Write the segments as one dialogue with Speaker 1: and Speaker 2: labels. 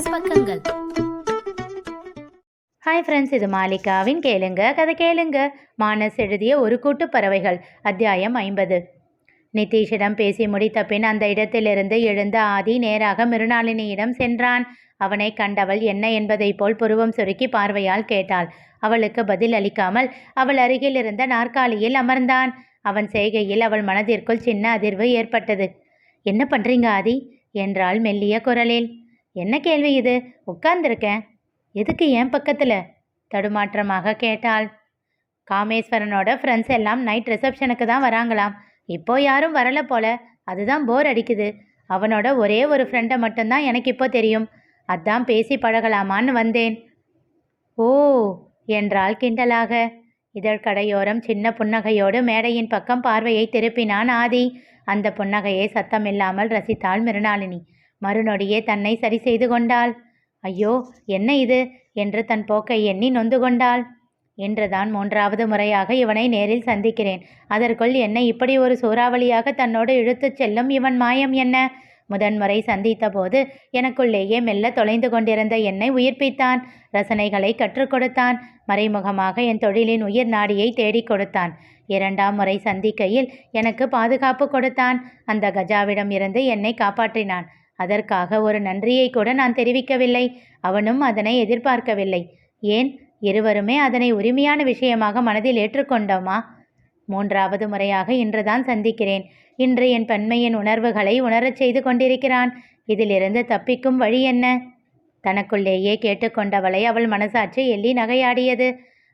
Speaker 1: Minus பக்கங்கள்.
Speaker 2: Hi friends, இது மாலிகாவின் கேளுங்க கதை கேளுங்க. மானஸ் எழுதிய ஒரு கூட்டு பறவைகள், அத்தியாயம் 50. நிதிஷிடம் பேசி முடித்த பின் அந்த இடத்திலிருந்து எழுந்த ஆதி நேராக மிருணாளினியிடம் சென்றான். அவனை கண்டவள் என்ன என்பதை போல் புருவம் சுருக்கி பார்வையால் கேட்டாள். அவளுக்கு பதில் அளிக்காமல் அவள் அருகில் இருந்த நாற்காலியில் அமர்ந்தான். அவன் செய்கையில் அவள் மனதிற்குள் சின்ன அதிர்வு ஏற்பட்டது. என்ன பண்றீங்க ஆதி என்றாள் மெல்லிய குரலில். என்ன கேள்வி இது? உட்கார்ந்திருக்கேன். எதுக்கு என் பக்கத்தில்? தடுமாற்றமாக கேட்டாள். காமேஸ்வரனோட ஃப்ரெண்ட்ஸ் எல்லாம் நைட் ரிசப்ஷனுக்கு தான் வராங்களாம். இப்போ யாரும் வரலை போல. அதுதான் போர் அடிக்குது. அவனோட ஒரே ஒரு ஃப்ரெண்டை மட்டும்தான் எனக்கு இப்போ தெரியும். அதான் பேசி பழகலாமான்னு வந்தேன். ஓ என்றாள் கிண்டலாக. இதழ்கடையோரம் சின்ன புன்னகையோடு மேடையின் பக்கம் பார்வையை திருப்பினான் ஆதி. அந்த புன்னகையை சத்தமில்லாமல் ரசித்தாள் மிருணாளினி. மறுநொடியே தன்னை சரி செய்து கொண்டாள். ஐயோ என்ன இது என்று தன் போக்கை எண்ணி நொந்து கொண்டாள். இன்றுதான் 3வது முறையாக இவனை நேரில் சந்திக்கிறேன். அதற்குள் என்னை இப்படி ஒரு சூறாவளியாக தன்னோடு இழுத்துச் செல்லும் இவன் மாயம் என்ன? முதன்முறை சந்தித்த போது எனக்குள்ளேயே மெல்ல தொலைந்து கொண்டிருந்த என்னை உயிர்ப்பித்தான். ரசனைகளை கற்றுக் கொடுத்தான். மறைமுகமாக என் தொழிலின் உயிர் நாடியை தேடிக் கொடுத்தான். 2ஆம் முறை சந்திக்கையில் எனக்கு பாதுகாப்பு கொடுத்தான். அந்த கஜாவிடம் இருந்து என்னை காப்பாற்றினான். அதற்காக ஒரு நன்றியை கூட நான் தெரிவிக்கவில்லை. அவனும் அதனை எதிர்பார்க்கவில்லை. ஏன், இருவருமே அதனை உரிமையான விஷயமாக மனதில் ஏற்றுக்கொண்டோமா? 3வது முறையாக இன்றுதான் சந்திக்கிறேன். இன்று என் பெண்மையின் உணர்வுகளை உணரச் செய்து கொண்டிருக்கிறான். இதிலிருந்து தப்பிக்கும் வழி என்ன? தனக்குள்ளேயே கேட்டுக்கொண்டவளை அவள் மனசாட்சி எள்ளி நகையாடியது.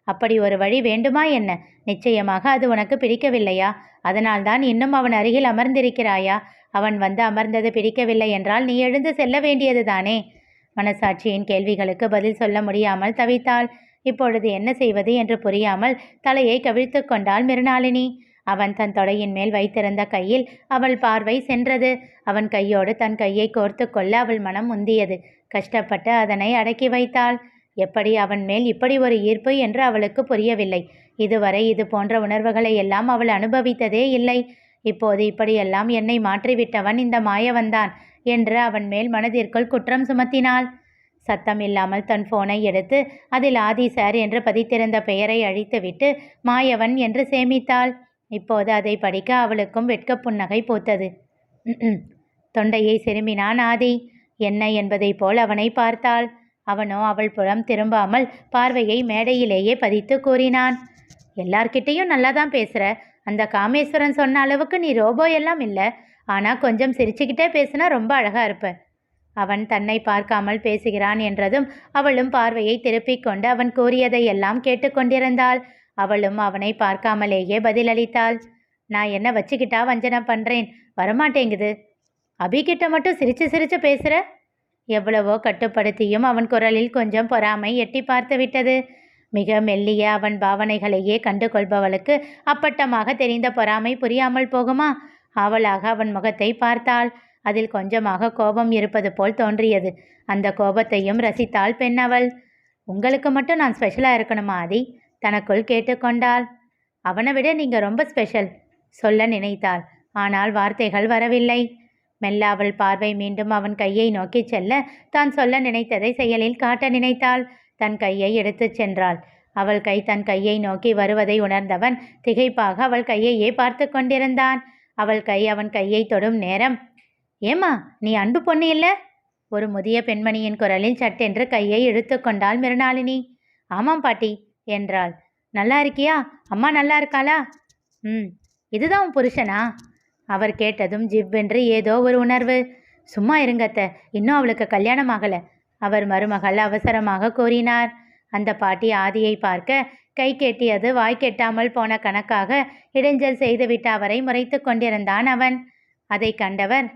Speaker 2: அப்படி ஒரு வழி வேண்டுமா என்ன? நிச்சயமாக அது உனக்கு பிடிக்கவில்லையா? அதனால்தான் இன்னும் அவன் அருகில் அமர்ந்திருக்கிறாயா? அவன் வந்து அமர்ந்தது பிடிக்கவில்லை என்றால் நீ எழுந்து செல்ல வேண்டியது தானே? மனசாட்சியின் கேள்விகளுக்கு பதில் சொல்ல முடியாமல் தவித்தாள். இப்பொழுது என்ன செய்வது என்று புரியாமல் தலையை கவிழ்த்து கொண்டாள் மிருணாளினி. அவன் தன் தொடையின் மேல் வைத்திருந்த கையில் அவள் பார்வை சென்றது. அவன் கையோடு தன் கையை கோர்த்து கொள்ள அவள் மனம் முந்தியது. கஷ்டப்பட்டு அதனை அடக்கி வைத்தாள். எப்படி அவன் மேல் இப்படி ஒரு ஈர்ப்பு என்று அவளுக்கு புரியவில்லை. இதுவரை இது போன்ற உணர்வுகளை எல்லாம் அவள் அனுபவித்ததே இல்லை. இப்போது இப்படியெல்லாம் என்னை மாற்றிவிட்டவன் இந்த மாயவன்தான் என்று அவன் மேல் மனதிற்குள் குற்றம் சுமத்தினாள். சத்தம் இல்லாமல் தன் போனை எடுத்து அதில் ஆதி சார் என்று பதித்திருந்த பெயரை அழித்துவிட்டு மாயவன் என்று சேமித்தாள். இப்போது அதை படிக்க அவளுக்கும் வெட்க புன்னகை பூத்தது. தொண்டையை சிறுமினான் ஆதி. என்ன என்பதை போல் அவனை பார்த்தாள். அவனோ அவள் புறம் திரும்பாமல் பார்வையை மேடையிலேயே பதித்து கூறினான். எல்லார்கிட்டையும் நல்லா தான் பேசுகிற. அந்த காமேஸ்வரன் சொன்ன அளவுக்கு நீ ரோபோ எல்லாம் இல்லை. ஆனால் கொஞ்சம் சிரிச்சுக்கிட்டே பேசினா ரொம்ப அழகாக இருப்ப. அவன் தன்னை பார்க்காமல் பேசுகிறான் என்றதும் அவளும் பார்வையை திருப்பிக் கொண்டு அவன் கூறியதை எல்லாம் கேட்டுக்கொண்டிருந்தாள். அவளும் அவனை பார்க்காமலேயே பதிலளித்தாள். நான் என்ன வச்சுக்கிட்டா வஞ்சனம் பண்ணுறேன்? வரமாட்டேங்குது. அபிகிட்ட மட்டும் சிரிச்சு சிரிச்சு பேசுகிற. எவ்வளவோ கட்டுப்படுத்தியும் அவன் குரலில் கொஞ்சம் பொறாமை எட்டி பார்த்து விட்டது. மிக மெல்லிய அவன் பாவனைகளையே கண்டு கொள்பவளுக்கு அப்பட்டமாக தெரிந்த பொறாமை புரியாமல் போகுமா? ஆவலாக அவன் முகத்தை பார்த்தாள். அதில் கொஞ்சமாக கோபம் இருப்பது போல் தோன்றியது. அந்த கோபத்தையும் ரசித்தாள் பெண் அவள். உங்களுக்கு மட்டும் நான் ஸ்பெஷலாக இருக்கணுமா ஆதி? தனக்குள் கேட்டுக்கொண்டாள். அவனை விட நீங்கள் ரொம்ப ஸ்பெஷல் சொல்ல நினைத்தாள். ஆனால் வார்த்தைகள் வரவில்லை. மெல்ல அவள் பார்வை மீண்டும் அவன் கையை நோக்கி செல்ல தான் சொல்ல நினைத்ததை செயலில் காட்ட நினைத்தாள். தன் கையை எடுத்துச் சென்றாள். அவள் கை தன் கையை நோக்கி வருவதை உணர்ந்தவன் திகைப்பாக அவள் கையையே பார்த்து கொண்டிருந்தான். அவள் கை அவன் கையை தொடும் நேரம், ஏமா நீ அன்பு பொண்ணு இல்லை? ஒரு முதிய பெண்மணியின் குரலில் சட்டென்று கையை இழுத்து கொண்டாள் மிருணாளினி. ஆமாம் பாட்டி என்றாள். நல்லா இருக்கியா? அம்மா நல்லா இருக்காளா? இதுதான் உன் புருஷனா? அவர் கேட்டதும் ஜிவ்வென்று ஏதோ ஒரு உணர்வு. சும்மா இருங்கத்த, இன்னும் அவளுக்கு கல்யாணம் ஆகலை, அவர் மருமகள் அவசரமாக கூறினார். அந்த பாட்டி ஆதியை பார்க்க கை கெட்டியது வாய் கெட்டாமல் போன கணக்காக இடைஞ்சல் செய்துவிட்டு அவரை முறைத்து கொண்டிருந்தான் அவன். அதை கண்டவர்,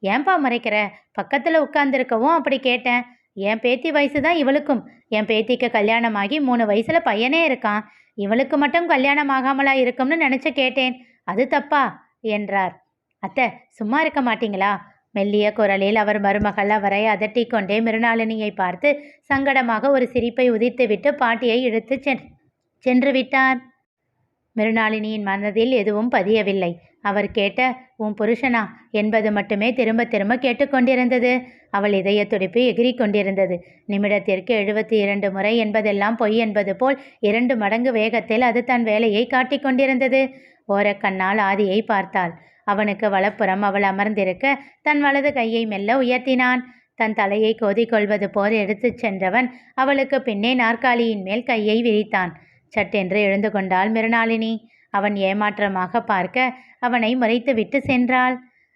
Speaker 2: ஏன்பா முறைக்கிற? பக்கத்தில் உட்கார்ந்துருக்கவும் அப்படி கேட்டேன். என் பேத்தி வயசு தான் இவளுக்கும். என் பேத்திக்கு கல்யாணமாகி 3 வயசுல பையனே இருக்கான். இவளுக்கு மட்டும் கல்யாணம் ஆகாமலா இருக்கும்னு நினச்சி கேட்டேன். அது தப்பா என்றார். அத்தை சும்மா இருக்க மாட்டீங்களா? மெல்லிய குரலில் அவர் மருமகள் அவரை அதட்டி கொண்டே மிருணாளினியை பார்த்து சங்கடமாக ஒரு சிரிப்பை உதித்துவிட்டு பாட்டியை இழுத்து சென்று விட்டார். மிருணாளினியின் மனதில் எதுவும் பதியவில்லை. அவர் கேட்ட உன் புருஷனா என்பது மட்டுமே திரும்ப திரும்ப கேட்டுக்கொண்டிருந்தது. அவள் இதய துடிப்பு எகிரிக் கொண்டிருந்தது. நிமிடத்திற்கு 72 முறை என்பதெல்லாம் பொய் என்பது போல் 2 மடங்கு வேகத்தில் அது தன் வேலையை காட்டிக்கொண்டிருந்தது. ஓரக்கண்ணால் ஆதியை பார்த்தாள். அவனுக்கு வலப்புறம் அவள் அமர்ந்திருக்க தன் வலது கையை மெல்ல உயர்த்தினான். தன் தலையை கோதிக்கொள்வது போல் எடுத்துச் சென்றவன் அவளுக்கு பின்னே நாற்காலியின் மேல் கையை விரித்தான். சட்டென்று எழுந்து கொண்டாள் மிருணாளினி. அவன் ஏமாற்றமாக பார்க்க அவனை முறைத்துவிட்டு சென்றாள்.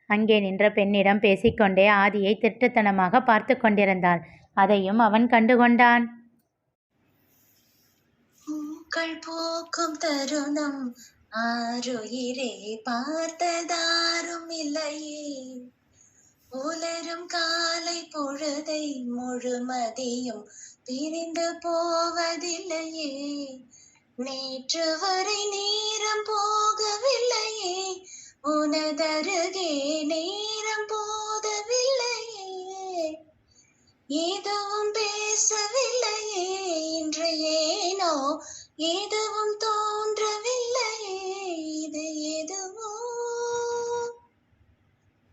Speaker 2: அங்கே நின்ற பெண்ணிடம் பேசிக்கொண்டே ஆதியை திட்டுத்தனமாக பார்த்து கொண்டிருந்தாள். அதையும் அவன் கண்டுகொண்டான்.
Speaker 1: பூக்கள் பூக்கும் தருணம் ஆருயிரே பார்த்ததாரும் இல்லையே, உலரும் காலை பொழுதை முழுமதியும் பிரிந்து போவதில்லையே, நேற்று வரை நேரம் போகவில்லையே, உனதருகே நேரம் போதவில்லையே, எதுவும் பேசவில்லையே, இன்று ஏனோ எதுவும் தோன்றவில்லையே, இது எதுவோ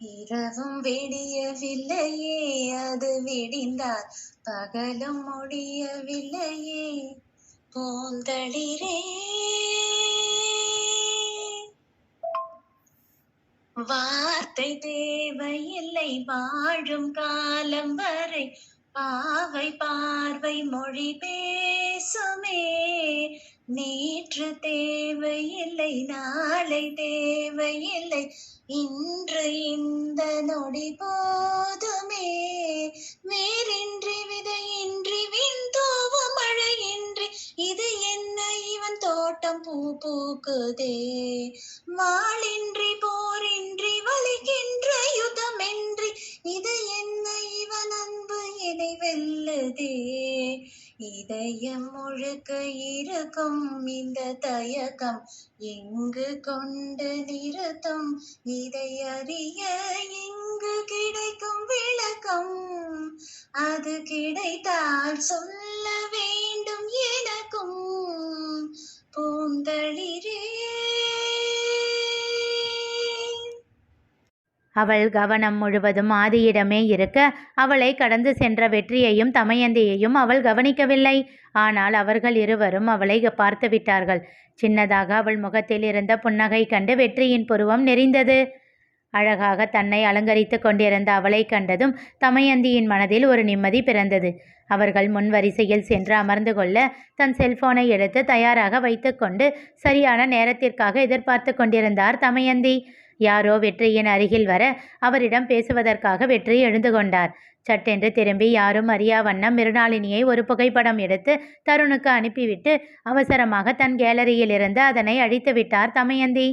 Speaker 1: இரவும் விடியவில்லையே, அது விடிந்தால் பகலும் முடியவில்லையே, போந்தளிரே வார்த்தை தேவையில்லை வாழும் காலம் வரை, பாவை பார்வை மொழி பேசுமே, நேற்று தேவையில்லை நாளை தேவையில்லை, இன்று இந்த நொடி போதுமே, வேறின்றி விதையின்றி விண்தோவ மழையின்றி, இது என்ன இவன் தோட்டம் பூ பூக்குதே, வாளின்றி போரின்றி வலிக்கின்ற யுதமின்றி, இது என்ன இவன் அன்பு என்னை வெல்லுதே, இதயம் முழுக்க இருக்கும் இந்த தயக்கம் எங்கு கொண்டு நிறுத்தும், இதை அறிய எங்கு கிடைக்கும் விளக்கம், அது கிடைத்தால் சொல்ல வேண்டும் எனக்கும் பூந்தளிரே.
Speaker 2: அவள் கவனம் முழுவதும் ஆதியிடமே இருக்க அவளை கடந்து சென்ற வெற்றியையும் தமயந்தியையும் அவள் கவனிக்கவில்லை. ஆனால் அவர்கள் இருவரும் அவளை பார்த்து விட்டார்கள். சின்னதாக அவள் முகத்தில் இருந்த புன்னகை கண்டு வெற்றியின் புருவம் நெறிந்தது. அழகாக தன்னை அலங்கரித்து கொண்டிருந்த அவளை கண்டதும் தமயந்தியின் மனதில் ஒரு நிம்மதி பிறந்தது. அவர்கள் முன் வரிசையில் சென்று அமர்ந்து கொள்ள தன் செல்போனை எடுத்து தயாராக வைத்து கொண்டு சரியான நேரத்திற்காக எதிர்பார்த்து கொண்டிருந்தார் தமயந்தி. யாரோ வெற்றியின் அருகில் வர அவரிடம் பேசுவதற்காக வெற்றி எழுந்து கொண்டார். சட்டென்று திரும்பி யாரும் அறியா வண்ணம் மிருணாளினியை ஒரு புகைப்படம் எடுத்து தருணுக்கு அனுப்பிவிட்டு அவசரமாக தன் கேலரியில் இருந்து அதனை அழித்து விட்டார் தமயந்தி.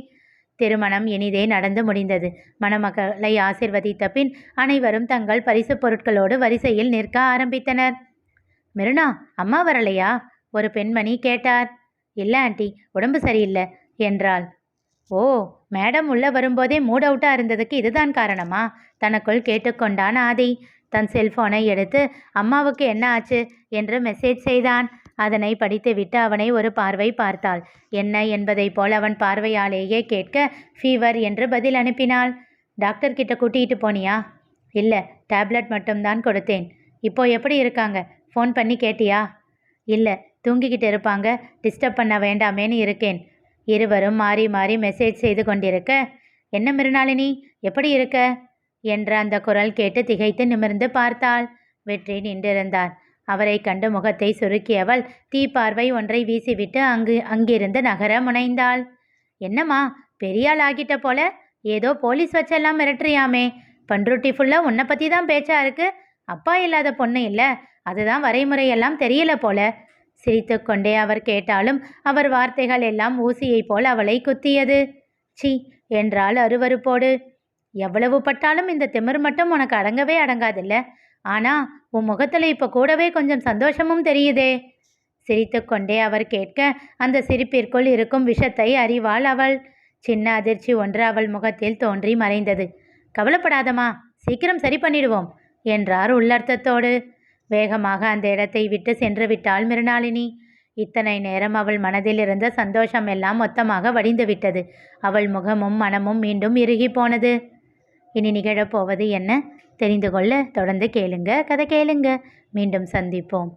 Speaker 2: திருமணம் இனிதே நடந்து முடிந்தது. மணமக்களை ஆசிர்வதித்த பின் அனைவரும் தங்கள் பரிசு பொருட்களோடு வரிசையில் நிற்க ஆரம்பித்தனர். மிருணா, அம்மா வரலையா? ஒரு பெண்மணி கேட்டார். இல்லை ஆண்டி, உடம்பு சரியில்லை என்றாள். ஓ, மேடம் உள்ள வரும்போதே மூட் அவுட்டாக இருந்ததுக்கு இதுதான் காரணமா? தனக்குள் கேட்டுக்கொண்டான் ஆதி. தன் செல்போனை எடுத்து அம்மாவுக்கு என்ன ஆச்சு என்று மெசேஜ் செய்தான். அதனை படித்துவிட்டு அவனை ஒரு பார்வை பார்த்தாள். என்ன என்பதை போல் அவன் பார்வையாலேயே கேட்க ஃபீவர் என்று பதில் அனுப்பினாள். டாக்டர் கிட்ட கூட்டிகிட்டு போனியா? இல்லை, டேப்லெட் மட்டும்தான் கொடுத்தேன். இப்போ எப்படி இருக்காங்க? ஃபோன் பண்ணி கேட்டியா? இல்லை, தூங்கிக்கிட்டு இருப்பாங்க, டிஸ்டர்ப் பண்ண வேண்டாமேன்னு இருக்கேன். இருவரும் மாறி மாறி மெசேஜ் செய்து கொண்டிருக்க, என்ன மிருணாளினி, எப்படி இருக்க என்ற அந்த குரல் கேட்டு திகைத்து நிமிர்ந்து பார்த்தாள். வெற்றி நின்றிருந்தார். அவரை கண்டு முகத்தை சுருக்கியவள் தீப்பார்வை ஒன்றை வீசிவிட்டு அங்கிருந்து நகர முனைந்தாள். என்னம்மா, பெரியாள் ஆகிட்ட போல, ஏதோ போலீஸ் வச்செல்லாம் மிரட்டுறியாமே. பண்ருட்டி ஃபுல்லாக உன்னை பற்றி தான் பேச்சா இருக்கு. அப்பா இல்லாத பொண்ணு இல்லை, அதுதான் வரைமுறையெல்லாம் தெரியல போல. சிரித்து கொண்டே அவர் கேட்டாலும் அவர் வார்த்தைகள் எல்லாம் ஊசியை போல் அவளை குத்தியது. சி என்றாள் அருவருப்போடு. எவ்வளவு பட்டாலும் இந்த திமிர் மட்டும் உனக்கு அடங்கவே அடங்காதில்ல. ஆனா உன் முகத்தில் இப்போ கூடவே கொஞ்சம் சந்தோஷமும் தெரியுதே. சிரித்து கொண்டே அவர் கேட்க அந்த சிரிப்பிற்குள் இருக்கும் விஷத்தை அறிவாள் அவள். சின்ன அதிர்ச்சி ஒன்று அவள் முகத்தில் தோன்றி மறைந்தது. கவலைப்படாதம்மா, சீக்கிரம் சரி பண்ணிடுவோம் என்றார் உள்ளர்த்தத்தோடு. வேகமாக அந்த இடத்தை விட்டு சென்று விட்டாள் மிருணாளினி. இத்தனை நேரம் அவள் மனதில் இருந்த சந்தோஷம் எல்லாம் மொத்தமாக வடிந்து விட்டது. அவள் முகமும் மனமும் மீண்டும் இறுகி போனது. இனி நிகழப்போவது என்ன தெரிந்து கொள்ள தொடர்ந்து கேளுங்க, கதை கேளுங்க. மீண்டும் சந்திப்போம்.